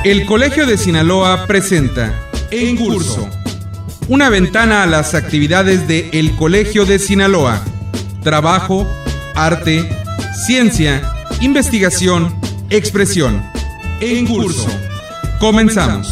El Colegio de Sinaloa presenta En Curso, una ventana a las actividades de El Colegio de Sinaloa. Trabajo, arte, ciencia, investigación, expresión. En Curso. Comenzamos.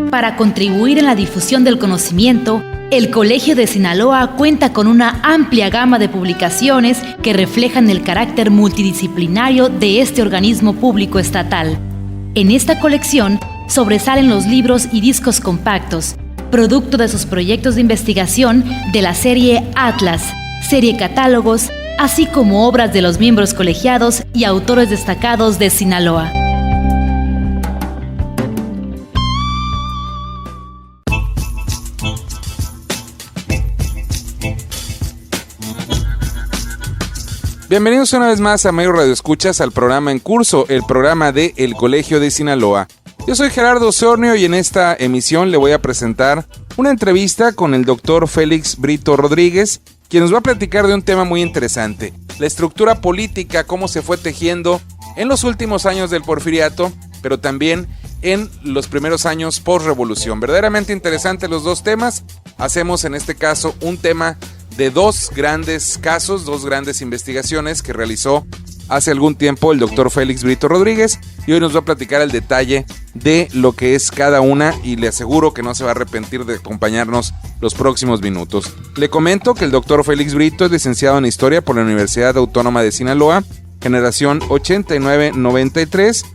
Para contribuir en la difusión del conocimiento, el Colegio de Sinaloa cuenta con una amplia gama de publicaciones que reflejan el carácter multidisciplinario de este organismo público estatal. En esta colección sobresalen los libros y discos compactos, producto de sus proyectos de investigación de la serie Atlas, serie Catálogos, así como obras de los miembros colegiados y autores destacados de Sinaloa. Bienvenidos una vez más, amigos radioescuchas, al programa En Curso, el programa de El Colegio de Sinaloa. Yo soy Gerardo Osornio y en esta emisión le voy a presentar una entrevista con el doctor Félix Brito Rodríguez, quien nos va a platicar de un tema muy interesante: la estructura política, cómo se fue tejiendo en los últimos años del Porfiriato, pero también en los primeros años post-revolución. Verdaderamente interesantes los dos temas. Hacemos en este caso un tema de dos grandes casos, dos grandes investigaciones que realizó hace algún tiempo el doctor Félix Brito Rodríguez, y hoy nos va a platicar el detalle de lo que es cada una, y le aseguro que no se va a arrepentir de acompañarnos los próximos minutos. Le comento que el doctor Félix Brito es licenciado en Historia por la Universidad Autónoma de Sinaloa, generación 89-93,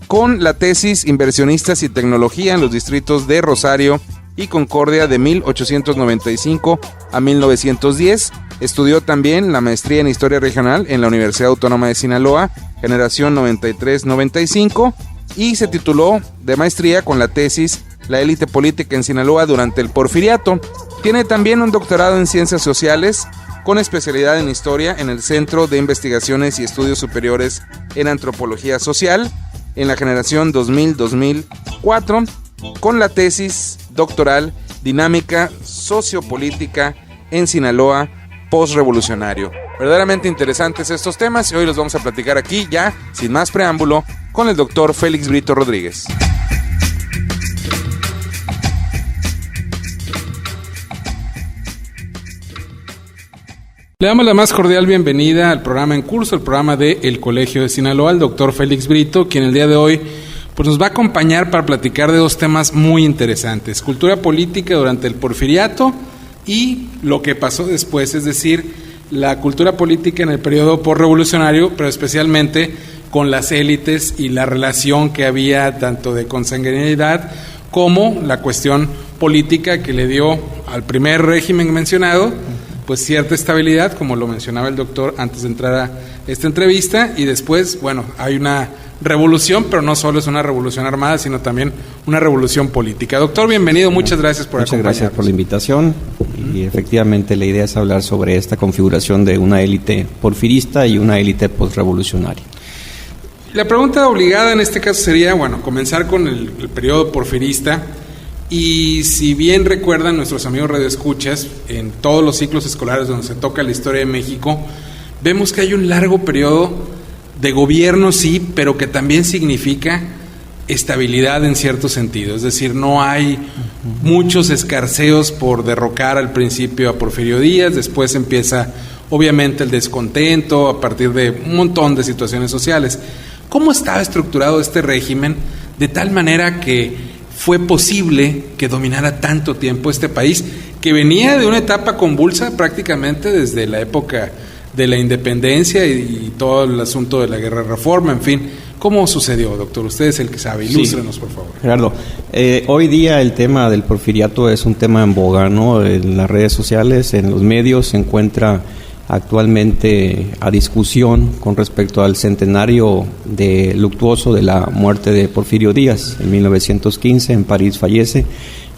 con la tesis Inversionistas y Tecnología en los distritos de Rosario y Concordia de 1895 a 1910. Estudió también la maestría en Historia Regional en la Universidad Autónoma de Sinaloa, generación 93-95, y se tituló de maestría con la tesis La élite política en Sinaloa durante el Porfiriato. Tiene también un doctorado en Ciencias Sociales con especialidad en Historia en el Centro de Investigaciones y Estudios Superiores en Antropología Social en la generación 2000-2004, con la tesis doctoral Dinámica Sociopolítica en Sinaloa Postrevolucionario. Verdaderamente interesantes estos temas y hoy los vamos a platicar aquí, ya sin más preámbulo, con el doctor Félix Brito Rodríguez. Le damos la más cordial bienvenida al programa En Curso, el programa de El Colegio de Sinaloa, al doctor Félix Brito, quien el día de hoy pues nos va a acompañar para platicar de dos temas muy interesantes: cultura política durante el Porfiriato y lo que pasó después, es decir, la cultura política en el periodo postrevolucionario, pero especialmente con las élites y la relación que había tanto de consanguinidad como la cuestión política que le dio al primer régimen mencionado pues cierta estabilidad, como lo mencionaba el doctor antes de entrar a esta entrevista, y después, bueno, hay una revolución, pero no solo es una revolución armada, sino también una revolución política. Doctor, bienvenido, muchas gracias por acompañarnos. Muchas gracias por la invitación, y efectivamente la idea es hablar sobre esta configuración de una élite porfirista y una élite postrevolucionaria. La pregunta obligada en este caso sería, bueno, comenzar con el periodo porfirista. Y si bien recuerdan nuestros amigos radioescuchas, en todos los ciclos escolares donde se toca la historia de México, vemos que hay un largo periodo de gobierno, sí, pero que también significa estabilidad en cierto sentido. Es decir, no hay muchos escarceos por derrocar al principio a Porfirio Díaz, después empieza obviamente el descontento a partir de un montón de situaciones sociales. ¿Cómo estaba estructurado este régimen de tal manera que fue posible que dominara tanto tiempo este país, que venía de una etapa convulsa prácticamente desde la época de la independencia y todo el asunto de la guerra de reforma, en fin? ¿Cómo sucedió, doctor? Usted es el que sabe, ilústrenos, por favor. Gerardo, hoy día el tema del porfiriato es un tema en boga, ¿no? En las redes sociales, en los medios, se encuentra actualmente a discusión con respecto al centenario luctuoso de la muerte de Porfirio Díaz. En 1915 en París fallece,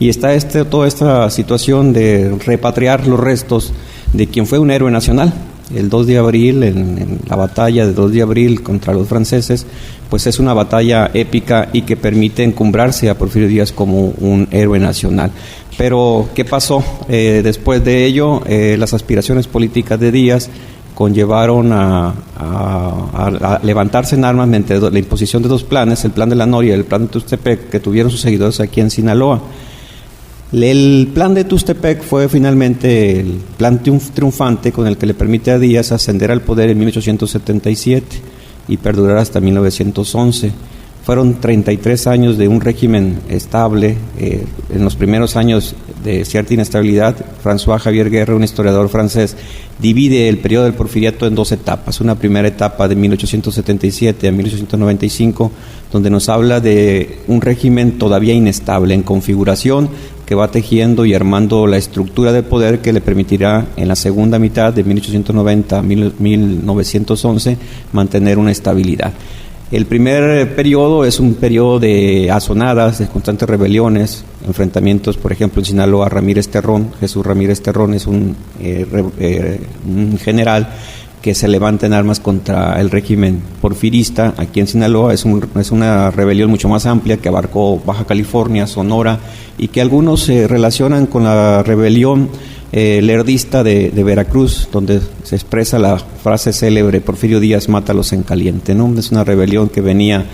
y está toda esta situación de repatriar los restos de quien fue un héroe nacional, el 2 de abril, en la batalla de 2 de abril contra los franceses, pues es una batalla épica y que permite encumbrarse a Porfirio Díaz como un héroe nacional. Pero, ¿qué pasó? Después de ello, las aspiraciones políticas de Díaz conllevaron a levantarse en armas mediante la imposición de dos planes, el plan de la Noria y el plan de Tuxtepec, que tuvieron sus seguidores aquí en Sinaloa. El plan de Tuxtepec fue finalmente el plan triunfante con el que le permite a Díaz ascender al poder en 1877 y perdurar hasta 1911. Fueron 33 años de un régimen estable. En los primeros años de cierta inestabilidad, François Xavier Guerre, un historiador francés, divide el periodo del porfiriato en dos etapas. Una primera etapa de 1877 a 1895, donde nos habla de un régimen todavía inestable en configuración, que va tejiendo y armando la estructura de poder que le permitirá en la segunda mitad de 1890 a 1911 mantener una estabilidad. El primer periodo es un periodo de azonadas, de constantes rebeliones, enfrentamientos, por ejemplo, en Sinaloa, Ramírez Terrón. Jesús Ramírez Terrón es un general que se levanta en armas contra el régimen porfirista. Aquí en Sinaloa es una rebelión mucho más amplia que abarcó Baja California, Sonora, y que algunos se relacionan con la rebelión lerdista de Veracruz, donde se expresa la frase célebre: Porfirio Díaz, mátalos en caliente, ¿no? Es una rebelión que venía,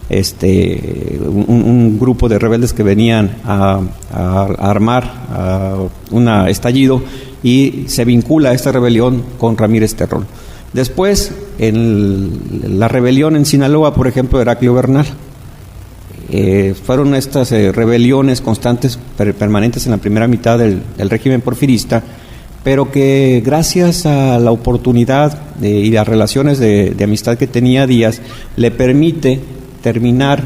un grupo de rebeldes que venían a armar un estallido, y se vincula esta rebelión con Ramírez Terrón. Después, en la rebelión en Sinaloa, por ejemplo, Heraclio Bernal. Fueron estas rebeliones constantes, permanentes en la primera mitad del régimen porfirista, pero que gracias a la oportunidad y las relaciones de amistad que tenía Díaz, le permite terminar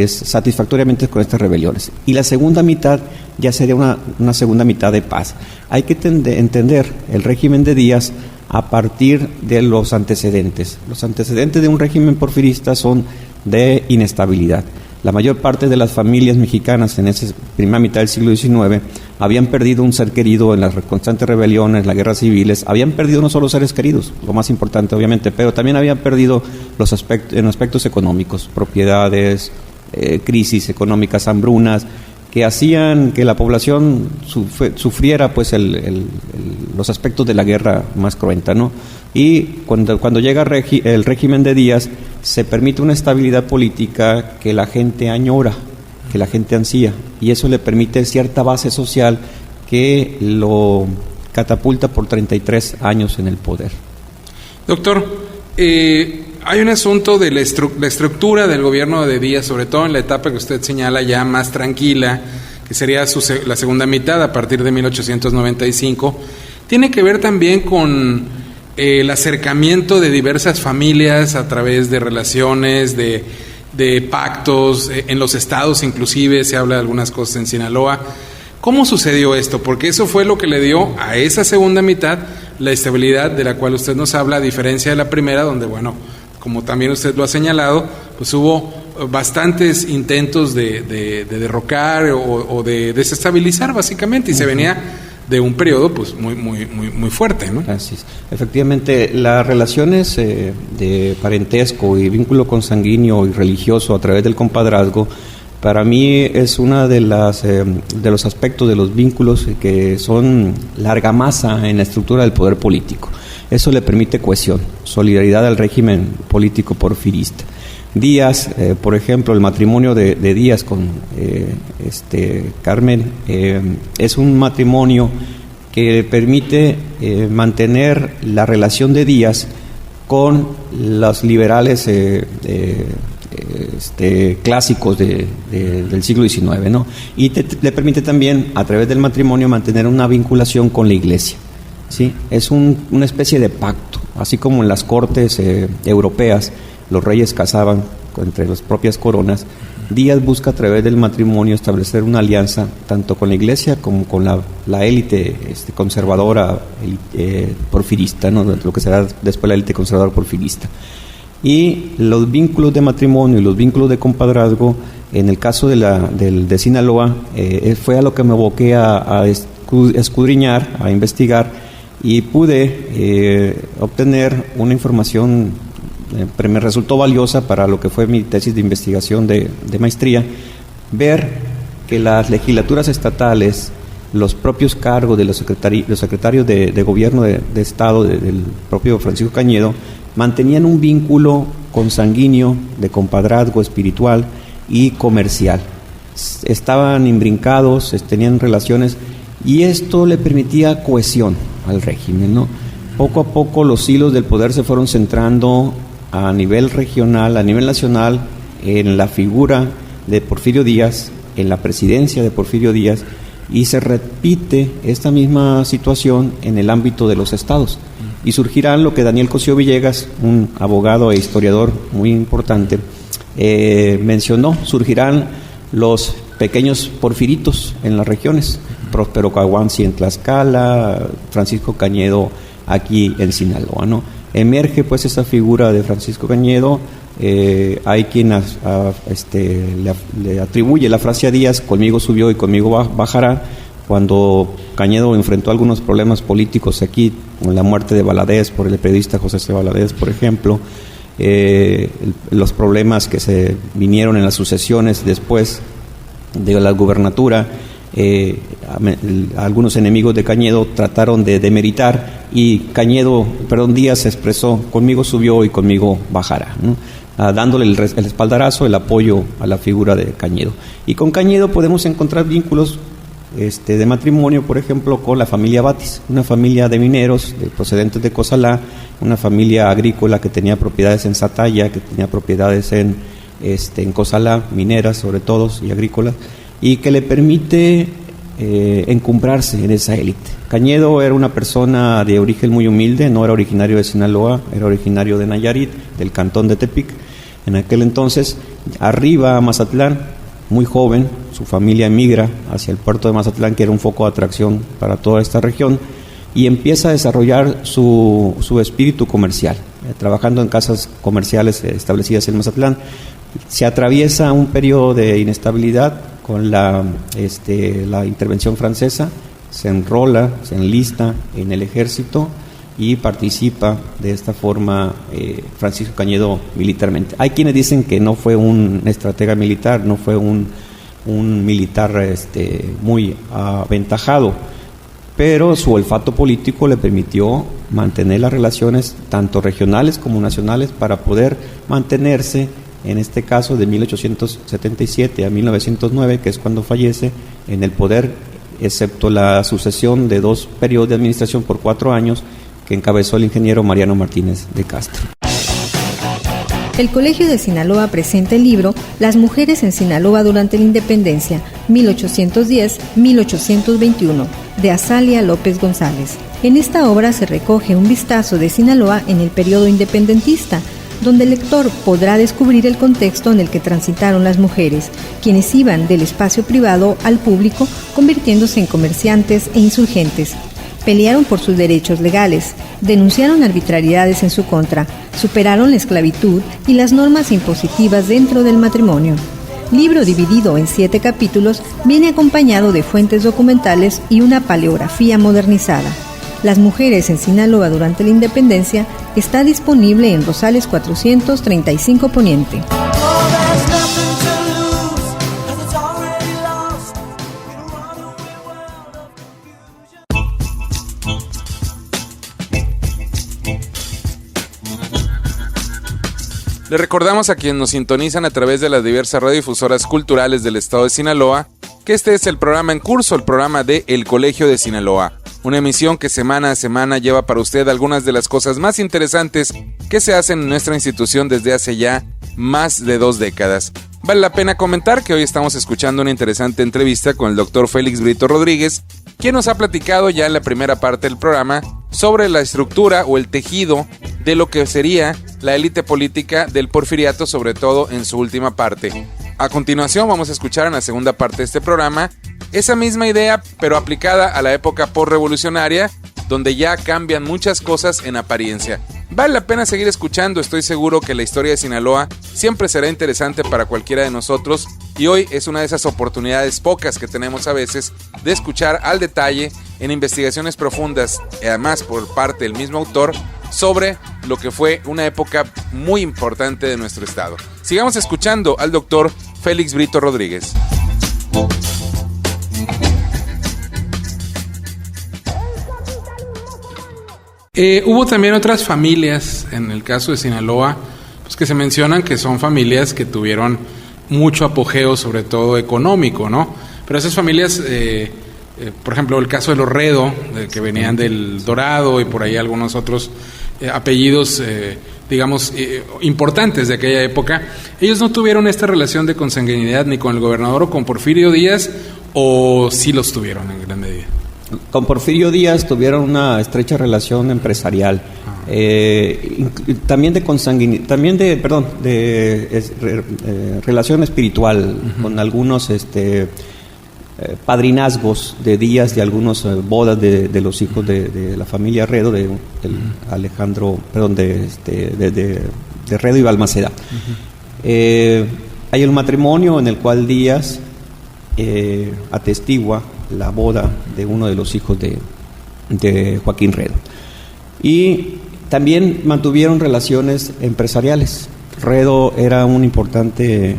satisfactoriamente con estas rebeliones. Y la segunda mitad ya sería una segunda mitad de paz. Hay que entender el régimen de Díaz a partir de los antecedentes. Los antecedentes de un régimen porfirista son de inestabilidad. La mayor parte de las familias mexicanas en esa primera mitad del siglo XIX habían perdido un ser querido en las constantes rebeliones, las guerras civiles. Habían perdido no solo seres queridos, lo más importante obviamente, pero también habían perdido en aspectos económicos, propiedades, crisis económicas, hambrunas, que hacían que la población sufriera pues los aspectos de la guerra más cruenta, ¿no? Y cuando llega el régimen de Díaz, se permite una estabilidad política que la gente añora, que la gente ansía, y eso le permite cierta base social que lo catapulta por 33 años en el poder. Doctor, hay un asunto de la estructura del gobierno de Díaz, sobre todo en la etapa que usted señala ya más tranquila, que sería la segunda mitad a partir de 1895, tiene que ver también con el acercamiento de diversas familias a través de relaciones, de pactos, en los estados inclusive se habla de algunas cosas en Sinaloa. ¿Cómo sucedió esto? Porque eso fue lo que le dio a esa segunda mitad la estabilidad de la cual usted nos habla, a diferencia de la primera, donde, bueno, como también usted lo ha señalado, pues hubo bastantes intentos de derrocar o de desestabilizar básicamente, y se venía de un periodo pues muy fuerte, ¿no? Así es. Efectivamente, las relaciones de parentesco y vínculo consanguíneo y religioso a través del compadrazgo, para mí es una de los aspectos de los vínculos que son la argamasa en la estructura del poder político. Eso le permite cohesión, solidaridad al régimen político porfirista. Díaz, por ejemplo, el matrimonio de Díaz con Carmen es un matrimonio que permite mantener la relación de Díaz con los liberales clásicos del siglo XIX, ¿no? Y le permite también, a través del matrimonio, mantener una vinculación con la Iglesia, ¿sí? Es una especie de pacto, así como en las cortes europeas los reyes casaban entre las propias coronas. Díaz busca a través del matrimonio establecer una alianza tanto con la Iglesia como con la élite conservadora porfirista, ¿no? Lo que será después la élite conservadora porfirista. Y los vínculos de matrimonio y los vínculos de compadrazgo, en el caso de Sinaloa, fue a lo que me aboqué a escudriñar, a investigar, y pude obtener una información que me resultó valiosa para lo que fue mi tesis de investigación de maestría, ver que las legislaturas estatales, los propios cargos de los secretarios de gobierno de Estado del propio Francisco Cañedo mantenían un vínculo consanguíneo de compadrazgo espiritual y comercial. Estaban imbrincados, tenían relaciones, y esto le permitía cohesión al régimen, ¿no? Poco a poco los hilos del poder se fueron centrando a nivel regional, a nivel nacional, en la figura de Porfirio Díaz, en la presidencia de Porfirio Díaz, y se repite esta misma situación en el ámbito de los estados. Y surgirán lo que Daniel Cosío Villegas, un abogado e historiador muy importante, mencionó: surgirán los pequeños porfiritos en las regiones, Próspero Caguanci en Tlaxcala, Francisco Cañedo aquí en Sinaloa, ¿no? Emerge pues esa figura de Francisco Cañedo. Hay quien le atribuye la frase a Díaz: conmigo subió y conmigo bajará, cuando Cañedo enfrentó algunos problemas políticos aquí, con la muerte de Valadez por el periodista José C. Valadez, por ejemplo, los problemas que se vinieron en las sucesiones después de la gubernatura. Algunos enemigos de Cañedo trataron de demeritar, y Díaz expresó: conmigo subió y conmigo bajará, ¿no? Dándole el espaldarazo, el apoyo a la figura de Cañedo. Y con Cañedo podemos encontrar vínculos de matrimonio, por ejemplo, con la familia Batis, una familia de mineros procedentes de Cozalá, una familia agrícola que tenía propiedades en Sataya, que tenía propiedades en Cozalá, mineras sobre todo y agrícolas, y que le permite encumbrarse en esa élite. Cañedo era una persona de origen muy humilde, no era originario de Sinaloa, era originario de Nayarit, del cantón de Tepic. En aquel entonces arriba a Mazatlán, muy joven, su familia emigra hacia el puerto de Mazatlán, que era un foco de atracción para toda esta región, y empieza a desarrollar su espíritu comercial, trabajando en casas comerciales establecidas en Mazatlán. Se atraviesa un periodo de inestabilidad con la intervención francesa, se enrola, se enlista en el ejército y participa de esta forma Francisco Cañedo militarmente. Hay quienes dicen que no fue un estratega militar, no fue un militar muy aventajado, pero su olfato político le permitió mantener las relaciones tanto regionales como nacionales para poder mantenerse, en este caso de 1877 a 1909, que es cuando fallece, en el poder, excepto la sucesión de 2 periodos de administración por 4 años que encabezó el ingeniero Mariano Martínez de Castro. El Colegio de Sinaloa presenta el libro Las mujeres en Sinaloa durante la Independencia, 1810-1821, de Azalia López González. En esta obra se recoge un vistazo de Sinaloa en el periodo independentista, donde el lector podrá descubrir el contexto en el que transitaron las mujeres, quienes iban del espacio privado al público, convirtiéndose en comerciantes e insurgentes. Pelearon por sus derechos legales, denunciaron arbitrariedades en su contra, superaron la esclavitud y las normas impositivas dentro del matrimonio. Libro dividido en 7 capítulos, viene acompañado de fuentes documentales y una paleografía modernizada. Las mujeres en Sinaloa durante la Independencia está disponible en Rosales 435 Poniente. Le recordamos a quienes nos sintonizan a través de las diversas radiodifusoras culturales del estado de Sinaloa que este es el programa en curso, el programa de El Colegio de Sinaloa. Una emisión que semana a semana lleva para usted algunas de las cosas más interesantes que se hacen en nuestra institución desde hace ya más de 2 décadas. Vale la pena comentar que hoy estamos escuchando una interesante entrevista con el doctor Félix Brito Rodríguez, quien nos ha platicado ya en la primera parte del programa sobre la estructura o el tejido de lo que sería la élite política del porfiriato, sobre todo en su última parte. A continuación vamos a escuchar en la segunda parte de este programa esa misma idea, pero aplicada a la época postrevolucionaria, donde ya cambian muchas cosas en apariencia. Vale la pena seguir escuchando, estoy seguro que la historia de Sinaloa siempre será interesante para cualquiera de nosotros y hoy es una de esas oportunidades pocas que tenemos a veces de escuchar al detalle en investigaciones profundas, además por parte del mismo autor, sobre lo que fue una época muy importante de nuestro estado. Sigamos escuchando al doctor Félix Brito Rodríguez. Hubo también otras familias, en el caso de Sinaloa, pues que se mencionan que son familias que tuvieron mucho apogeo, sobre todo económico, ¿no? Pero esas familias, por ejemplo, el caso de los Redo, que venían del Dorado, y por ahí algunos otros apellidos, importantes de aquella época, ellos no tuvieron esta relación de consanguinidad ni con el gobernador o con Porfirio Díaz, o sí los tuvieron en gran medida. Con Porfirio Díaz tuvieron una estrecha relación empresarial, también de relación espiritual, con algunos padrinazgos de Díaz, de algunas bodas de los hijos de la familia Redo, de Redo y Balmaceda. Hay un matrimonio en el cual Díaz atestigua la boda de uno de los hijos de Joaquín Redo. Y también mantuvieron relaciones empresariales. Redo era un importante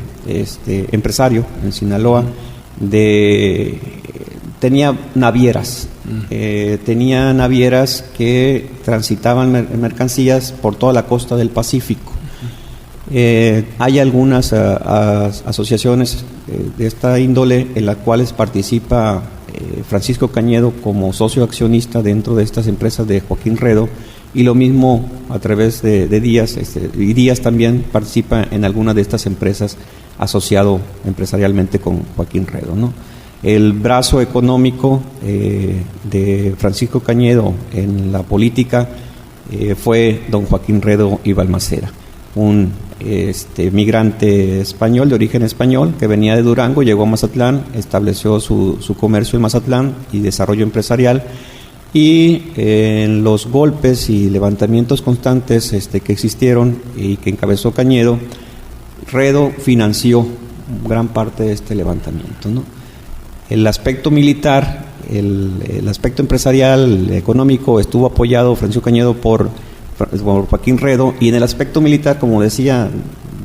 empresario en Sinaloa, tenía navieras, que transitaban mercancías por toda la costa del Pacífico. Hay algunas asociaciones de esta índole en las cuales participa Francisco Cañedo como socio accionista dentro de estas empresas de Joaquín Redo, y lo mismo a través de Díaz, y Díaz también participa en algunas de estas empresas asociado empresarialmente con Joaquín Redo, ¿no? El brazo económico de Francisco Cañedo en la política fue don Joaquín Redo y Balmaceda, un migrante español, de origen español, que venía de Durango, llegó a Mazatlán, estableció su comercio en Mazatlán y desarrollo empresarial, y en los golpes y levantamientos constantes que existieron y que encabezó Cañedo, Redo financió gran parte de este levantamiento, ¿no? El aspecto militar, el aspecto empresarial, económico, estuvo apoyado Francisco Cañedo por Joaquín Redo, y en el aspecto militar, como decía,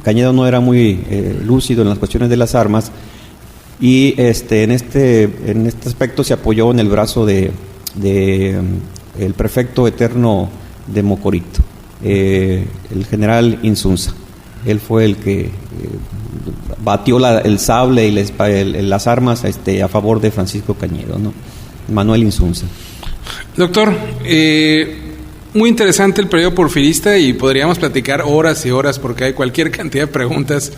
Cañedo no era muy lúcido en las cuestiones de las armas, y en este aspecto se apoyó en el brazo de el prefecto eterno de Mocorito, el general Insunza. Él fue el que batió el sable y las armas a favor de Francisco Cañedo, ¿no? Manuel Insunza. Doctor, muy interesante el periodo porfirista, y podríamos platicar horas y horas porque hay cualquier cantidad de preguntas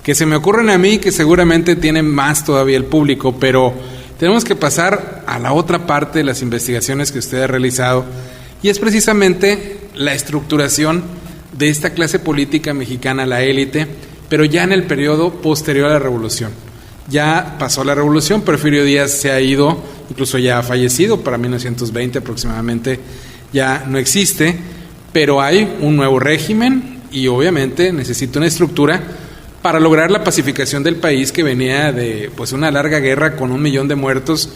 que se me ocurren a mí, que seguramente tienen más todavía el público, pero tenemos que pasar a la otra parte de las investigaciones que usted ha realizado, y es precisamente la estructuración de esta clase política mexicana, la élite, pero ya en el periodo posterior a la Revolución. Ya pasó la Revolución, Porfirio Díaz se ha ido, incluso ya ha fallecido, para 1920 aproximadamente ya no existe, pero hay un nuevo régimen y obviamente necesita una estructura para lograr la pacificación del país, que venía de una larga guerra con 1 millón de muertos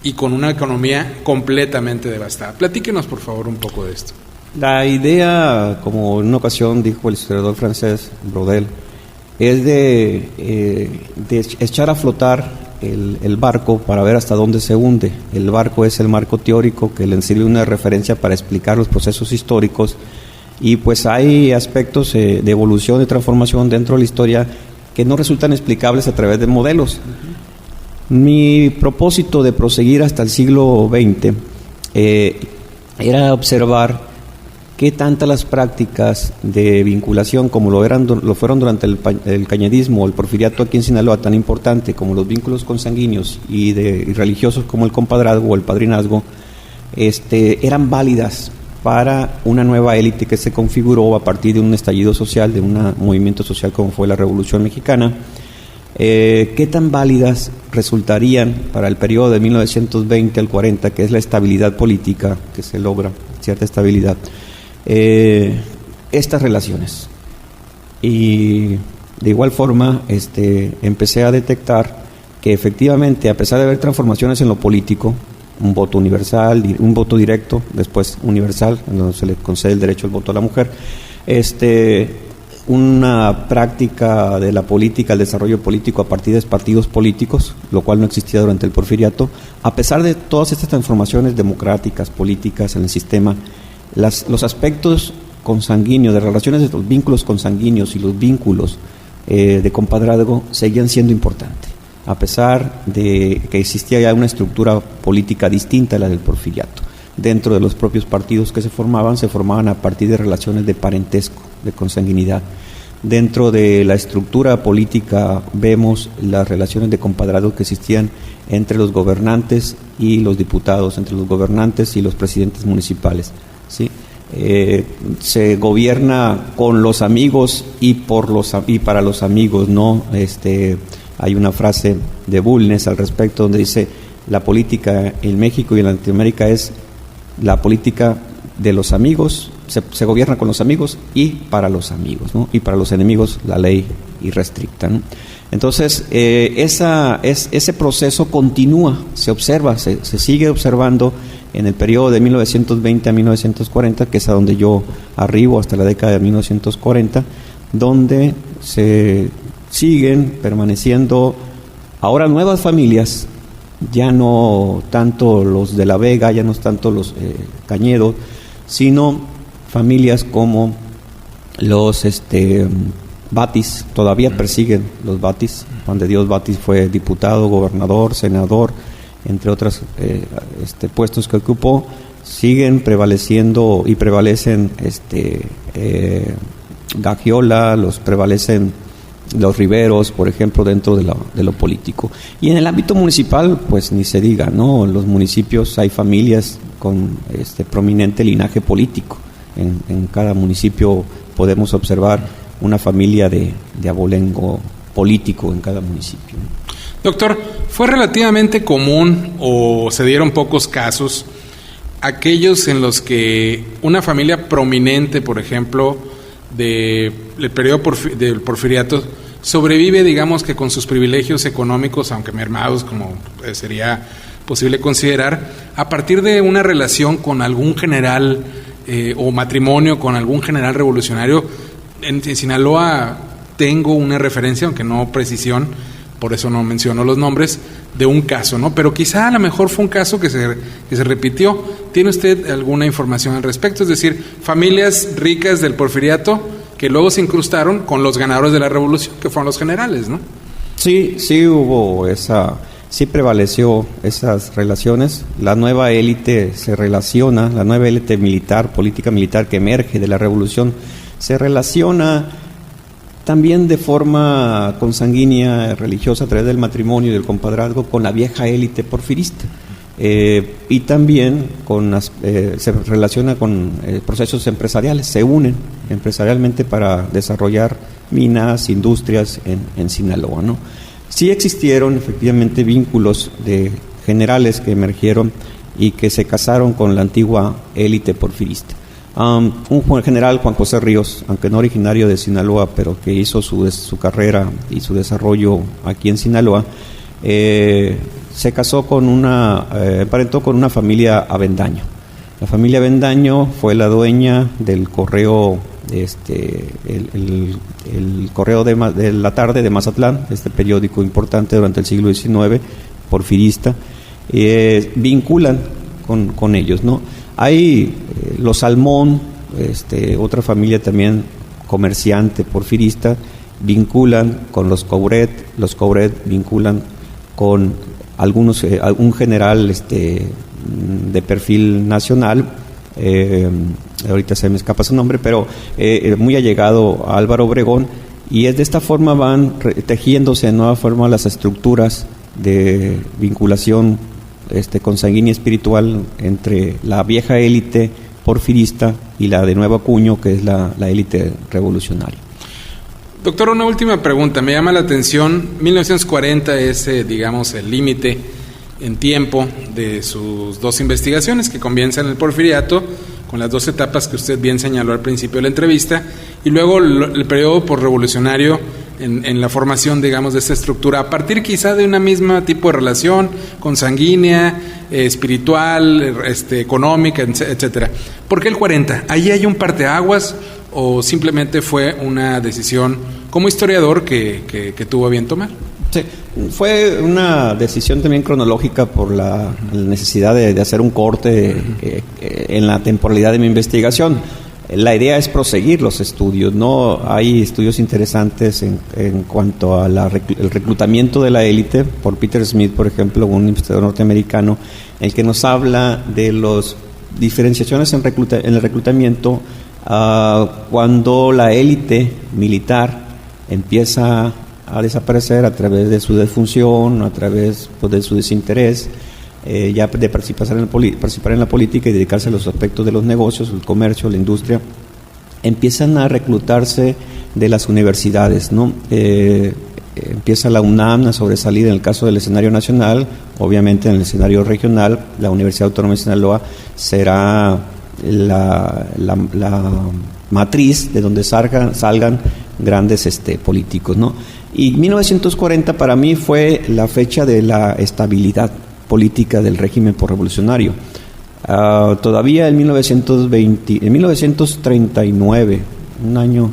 y con una economía completamente devastada. Platíquenos, por favor, un poco de esto. La idea, como en una ocasión dijo el historiador francés Brodel, es de echar a flotar el barco para ver hasta dónde se hunde. El barco es el marco teórico que le sirve una referencia para explicar los procesos históricos, y pues hay aspectos de evolución, de transformación dentro de la historia que no resultan explicables a través de modelos. Mi propósito de proseguir hasta el siglo XX era observar qué tantas las prácticas de vinculación, como lo fueron durante el cañedismo, el porfiriato aquí en Sinaloa, tan importante como los vínculos consanguíneos y religiosos como el compadrazgo o el padrinazgo, eran válidas para una nueva élite que se configuró a partir de un estallido social, de un movimiento social como fue la Revolución Mexicana. ¿Qué tan válidas resultarían para el periodo de 1920 al 40, que es la estabilidad política, que se logra cierta estabilidad, estas relaciones? Y De igual forma, empecé a detectar que efectivamente, a pesar de haber transformaciones en lo político, un voto universal, un voto directo, después universal, en donde se le concede el derecho al voto a la mujer, una práctica de la política, el desarrollo político a partir de partidos políticos, lo cual no existía durante el Porfiriato. A pesar de todas estas transformaciones democráticas, políticas en el sistema, los aspectos consanguíneos, de relaciones de los vínculos consanguíneos y los vínculos de compadrazgo seguían siendo importantes, a pesar de que existía ya una estructura política distinta a la del Porfiriato. Dentro de los propios partidos que se formaban a partir de relaciones de parentesco, de consanguinidad. Dentro de la estructura política vemos las relaciones de compadrazgo que existían entre los gobernantes y los diputados, entre los gobernantes y los presidentes municipales, ¿sí? Se gobierna con los amigos y para los amigos, ¿no? Hay una frase de Bulnes al respecto donde dice: la política en México y en Latinoamérica es la política de los amigos, se gobierna con los amigos y para los amigos, ¿no? Y para los enemigos la ley irrestricta, ¿no? Entonces, ese proceso continúa, se observa, se sigue observando en el periodo de 1920 a 1940, que es a donde yo arribo, hasta la década de 1940, donde se siguen permaneciendo ahora nuevas familias, ya no tanto los de la Vega, ya no tanto los Cañedo, sino familias como los Batis, todavía persiguen los Batis. Juan de Dios Batis fue diputado, gobernador, senador, entre otros puestos que ocupó. Siguen prevaleciendo y prevalecen Gagiola, prevalecen los Riveros, por ejemplo, dentro de lo político. Y en el ámbito municipal, pues ni se diga, ¿no? En los municipios hay familias con prominente linaje político. En cada municipio podemos observar una familia de abolengo político en cada municipio. Doctor, ¿fue relativamente común o se dieron pocos casos aquellos en los que una familia prominente, por ejemplo, del periodo del Porfiriato, sobrevive, digamos que con sus privilegios económicos, aunque mermados, como sería posible considerar, a partir de una relación con algún general o matrimonio con algún general revolucionario? En Sinaloa tengo una referencia, aunque no precisión, por eso no menciono los nombres, de un caso, ¿no? Pero quizá a lo mejor fue un caso que se repitió. ¿Tiene usted alguna información al respecto? Es decir, familias ricas del Porfiriato que luego se incrustaron con los ganadores de la revolución, que fueron los generales, ¿no? Sí hubo sí prevaleció esas relaciones. La nueva élite se relaciona, la nueva élite militar, política militar que emerge de la revolución, se relaciona también de forma consanguínea, religiosa, a través del matrimonio y del compadrazgo con la vieja élite porfirista. Y también se relaciona con procesos empresariales, se unen empresarialmente para desarrollar minas, industrias en Sinaloa, ¿no? Sí existieron efectivamente vínculos de generales que emergieron y que se casaron con la antigua élite porfirista. Un general, Juan José Ríos, aunque no originario de Sinaloa, pero que hizo su carrera y su desarrollo aquí en Sinaloa, se casó emparentó con una familia Avendaño. La familia Avendaño fue la dueña del correo, el correo de la tarde de Mazatlán, periódico importante durante el siglo XIX, porfirista. Vinculan con ellos, ¿no? Hay los Salmón, otra familia también comerciante porfirista, vinculan con los Couret vinculan con un general de perfil nacional, ahorita se me escapa su nombre, pero muy allegado a Álvaro Obregón, y es de esta forma van tejiéndose de nueva forma las estructuras de vinculación consanguínea espiritual entre la vieja élite porfirista y la de nuevo cuño, que es la élite revolucionaria. Doctor, una última pregunta. Me llama la atención, 1940 es, digamos, el límite en tiempo de sus dos investigaciones que comienzan en el Porfiriato, con las dos etapas que usted bien señaló al principio de la entrevista, y luego el periodo posrevolucionario en la formación, digamos, de esta estructura, a partir quizá de una misma tipo de relación consanguínea, espiritual, económica, etcétera. ¿Por qué el 40? ¿Ahí hay un parteaguas o simplemente fue una decisión como historiador que tuvo a bien tomar? Sí, fue una decisión también cronológica por la necesidad de hacer un corte en la temporalidad de mi investigación. La idea es proseguir los estudios, ¿no? Hay estudios interesantes en cuanto al reclutamiento de la élite, por Peter Smith, por ejemplo, un investigador norteamericano, el que nos habla de las diferenciaciones en el reclutamiento cuando la élite militar empieza a desaparecer a través de su defunción, a través de su desinterés, ya de participar en la política y dedicarse a los aspectos de los negocios, el comercio, la industria, empiezan a reclutarse de las universidades, ¿no? Empieza la UNAM a sobresalir en el caso del escenario nacional, obviamente en el escenario regional, la Universidad Autónoma de Sinaloa será la matriz de donde salgan grandes políticos, ¿no? Y 1940 para mí fue la fecha de la estabilidad política del régimen posrevolucionario. Todavía en 1939, un año,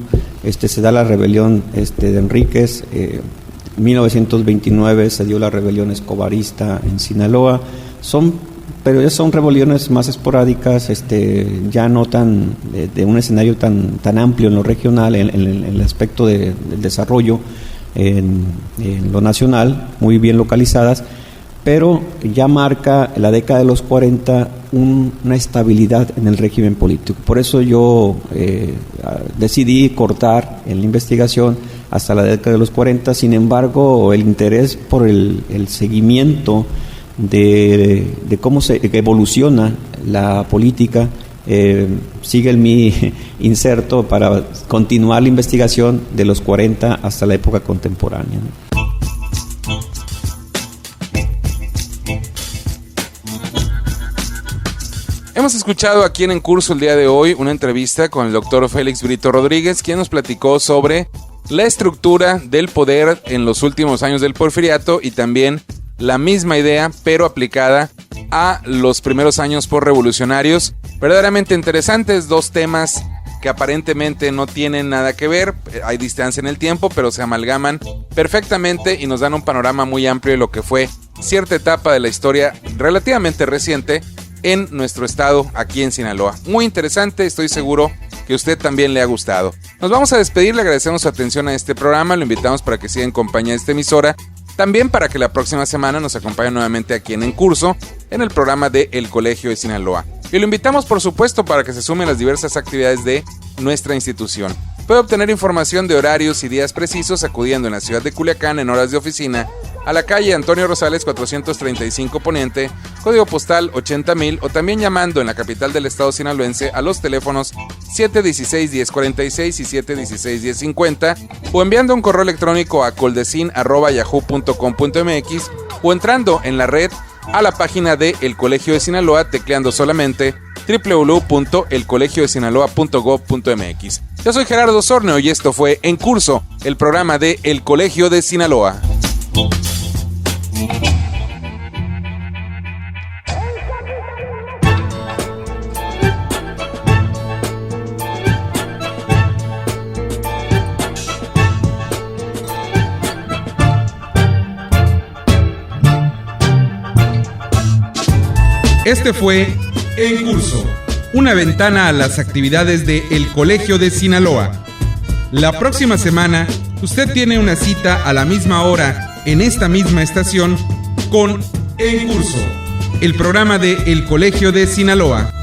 se da la rebelión de Enríquez. En 1929 se dio la rebelión escobarista en Sinaloa. Pero ya son rebeliones más esporádicas, ya no tan de un escenario tan amplio en lo regional, en el aspecto del desarrollo en lo nacional, muy bien localizadas, pero ya marca la década de los 40 una estabilidad en el régimen político. Por eso yo decidí cortar en la investigación hasta la década de los 40. Sin embargo, el interés por el seguimiento de cómo evoluciona la política sigue en mi inserto para continuar la investigación de los 40 hasta la época contemporánea. Hemos escuchado aquí en Curso el día de hoy una entrevista con el doctor Félix Brito Rodríguez, quien nos platicó sobre la estructura del poder en los últimos años del Porfiriato y también la misma idea, pero aplicada a los primeros años posrevolucionarios. Verdaderamente interesantes, dos temas que aparentemente no tienen nada que ver, hay distancia en el tiempo, pero se amalgaman perfectamente y nos dan un panorama muy amplio de lo que fue cierta etapa de la historia relativamente reciente en nuestro estado, aquí en Sinaloa. Muy interesante, estoy seguro que a usted también le ha gustado. Nos vamos a despedir, le agradecemos su atención a este programa, lo invitamos para que siga en compañía de esta emisora, también para que la próxima semana nos acompañe nuevamente aquí en Curso, en el programa de El Colegio de Sinaloa. Y lo invitamos, por supuesto, para que se sume a las diversas actividades de nuestra institución. Puede obtener información de horarios y días precisos acudiendo en la ciudad de Culiacán en horas de oficina a la calle Antonio Rosales 435 Poniente, código postal 80,000, o también llamando en la capital del estado sinaloense a los teléfonos 716-1046 y 716-1050, o enviando un correo electrónico a coldecin@yahoo.com.mx, o entrando en la red a la página de El Colegio de Sinaloa tecleando solamente www.elcolegiodesinaloa.gov.mx. Yo soy Gerardo Osornio y esto fue En Curso, el programa de El Colegio de Sinaloa. Este fue En Curso, una ventana a las actividades de El Colegio de Sinaloa. La próxima semana, usted tiene una cita a la misma hora en esta misma estación con En Curso, el programa de El Colegio de Sinaloa.